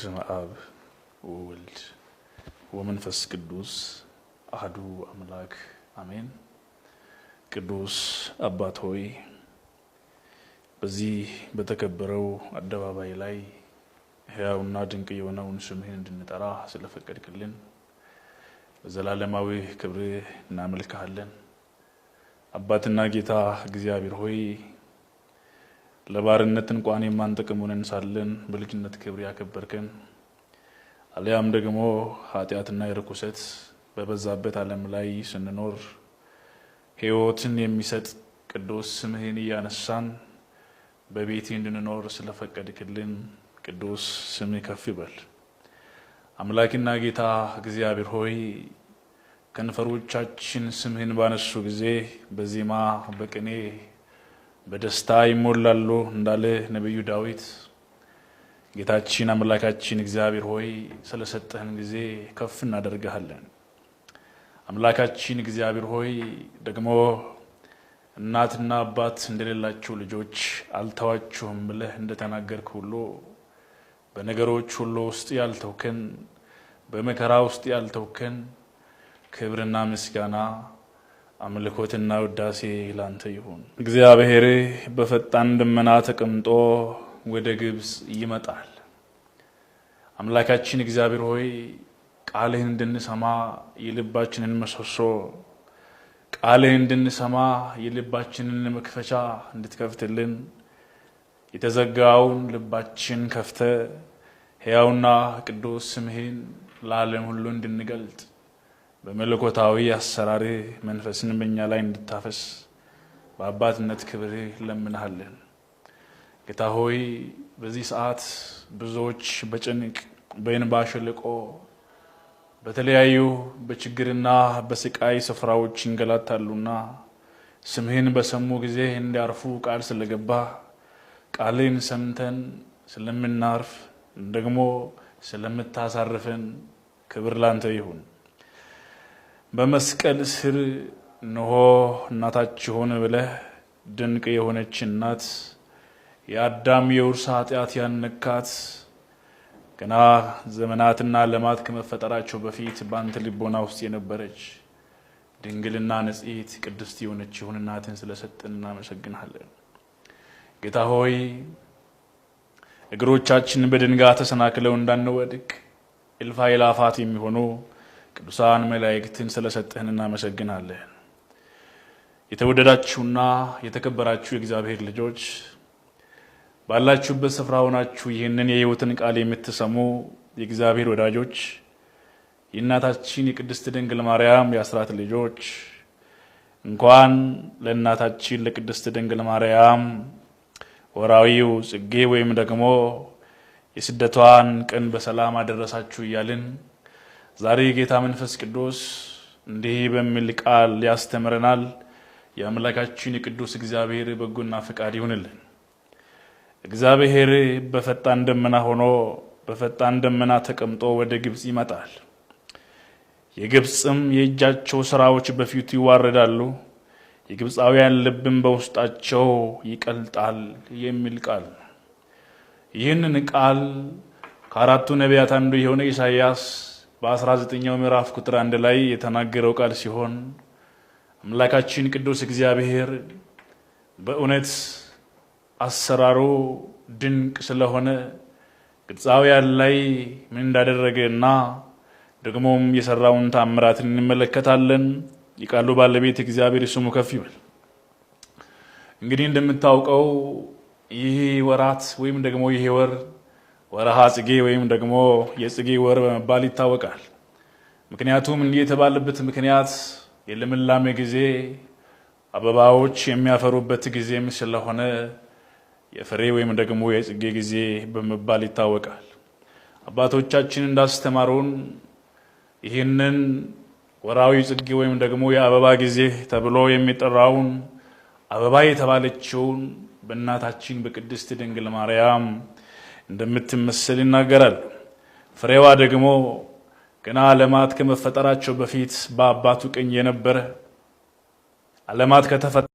በስመ አብ ወወልድ ወመንፈስ ቅዱስ አሐዱ አምላክ አሜን። ቅዱስ አባት ሆይ በዚህ በተከበረው አደባባይ ላይ ሕያውና ድንቅ የሆነውን ስምህን እንድንጠራ ስለፈቀድክልን በዘላለማዊ ክብር እናመልክሃለን። አባትና ጌታ እግዚአብሔር ሆይ ለባርነት እንኳን የማንጠቅም ሆነን ሳለን በልጅነት ክብር ያከበርከን አልያም ደግሞ ኃጢአትና የርኩሰት በበዛበት ዓለም ላይ ስንኖር ሕይወትን የሚሰጥ ቅዱስ ስምህን እያነሳን በቤቴ እንድንኖር ስለፈቀድክልን ቅዱስ ስምህ ከፍ ይበል። አምላክና ጌታ እግዚአብሔር ሆይ ከንፈሮቻችን ስምህን ባነሱ ጊዜ በዜማ በቅኔ በደስታ ይሞላሉ እንዳለ ነብዩ ዳዊት ጌታችን አምላካችን እግዚአብሔር ሆይ ስለሰጠህን ጊዜ ከፍ እናደርግሃለን። አምላካችን እግዚአብሔር ሆይ ደግሞ እናትና አባት እንደሌላቸው ልጆች አልተዋችሁም ብለህ እንደተናገርክ ሁሉ በነገሮች ሁሉ ውስጥ ያልተውከን በመከራ ውስጥ ያልተውከን ክብርና ምስጋና አምልኮትና ውዳሴ ላንተ ይሁን። እግዚአብሔር በፈጣን ደመና ተቀምጦ ወደ ግብጽ ይመጣል። አምላካችን እግዚአብሔር ሆይ ቃልህን እንድንሰማ የልባችንን መሰሶ ቃልህን እንድንሰማ የልባችንን መክፈቻ እንድትከፍትልን የተዘጋውን ልባችን ከፍተ ሕያውና ቅዱስ ስምህን ለዓለም ሁሉ እንድንገልጥ በመለኮታዊ አሰራር መንፈስን በእኛ ላይ እንድታፈስ በአባትነት ክብር ለምንሃለን። ጌታ ሆይ በዚህ ሰዓት ብዙዎች በጭንቅ በእንባ ሸለቆ በተለያዩ በችግርና በስቃይ ስፍራዎች ይንገላታሉና ስምህን በሰሙ ጊዜ እንዲያርፉ ቃል ስለገባ ቃልን ሰምተን ስለምናርፍ ደግሞ ስለምታሳርፈን ክብር ላንተ ይሁን። በመስቀል ስር እነሆ እናታችሁን ብለህ ድንቅ የሆነች እናት የአዳም የውርስ ኃጢአት ያነካት ገና ዘመናትና ዓለማት ከመፈጠራቸው በፊት በአንተ ልቦና ውስጥ የነበረች ድንግልና ንጽሕት ቅድስት የሆነችውን እናትን ስለሰጠን እናመሰግናለን። ጌታ ሆይ እግሮቻችን በድንጋይ ተሰናክለው እንዳንወድቅ እልፍ አእላፋት የሚሆኑ ቅዱሳን መላእክትን ስለሰጠህን እናመሰግናለን። የተወደዳችሁና የተከበራችሁ የእግዚአብሔር ልጆች ባላችሁበት ስፍራ ሆናችሁ ይህንን የሕይወትን ቃል የምትሰሙ የእግዚአብሔር ወዳጆች የእናታችን የቅድስት ድንግል ማርያም የአስራት ልጆች እንኳን ለእናታችን ለቅድስት ድንግል ማርያም ወራዊው ጽጌ ወይም ደግሞ የስደቷን ቀን በሰላም አደረሳችሁ እያልን ዛሬ ጌታ መንፈስ ቅዱስ እንዲህ በሚል ቃል ያስተምረናል። የአምላካችን የቅዱስ እግዚአብሔር በጎና ፈቃድ ይሁንልን። እግዚአብሔር በፈጣን ደመና ሆኖ በፈጣን ደመና ተቀምጦ ወደ ግብጽ ይመጣል። የግብጽም የእጃቸው ስራዎች በፊቱ ይዋረዳሉ፣ የግብጻውያን ልብም በውስጣቸው ይቀልጣል የሚል ቃል። ይህንን ቃል ከአራቱ ነቢያት አንዱ የሆነ ኢሳይያስ በ19ኛው ምዕራፍ ቁጥር 1 ላይ የተናገረው ቃል ሲሆን አምላካችን ቅዱስ እግዚአብሔር በእውነት አሰራሩ ድንቅ ስለሆነ ግብጻውያን ላይ ምን እንዳደረገና ደግሞም የሰራውን ተአምራትን እንመለከታለን። የቃሉ ባለቤት እግዚአብሔር ስሙ ከፍ ይበል። እንግዲህ እንደምታውቀው ይህ ወራት ወይም ደግሞ ይህ ወር ወርሃ ጽጌ ወይም ደግሞ የጽጌ ወር በመባል ይታወቃል። ምክንያቱም እንዲህ የተባለበት ምክንያት የልምላሜ ጊዜ አበባዎች የሚያፈሩበት ጊዜም ስለሆነ የፍሬ ወይም ደግሞ የጽጌ ጊዜ በመባል ይታወቃል። አባቶቻችን እንዳስተማሩን ይህንን ወራዊ ጽጌ ወይም ደግሞ የአበባ ጊዜ ተብሎ የሚጠራውን አበባ የተባለችውን በእናታችን በቅድስት ድንግል ማርያም እንደምትመስል ይናገራል። ፍሬዋ ደግሞ ገና ዓለማት ከመፈጠራቸው በፊት በአባቱ ቀኝ የነበረ ዓለማት ከተፈጠሩ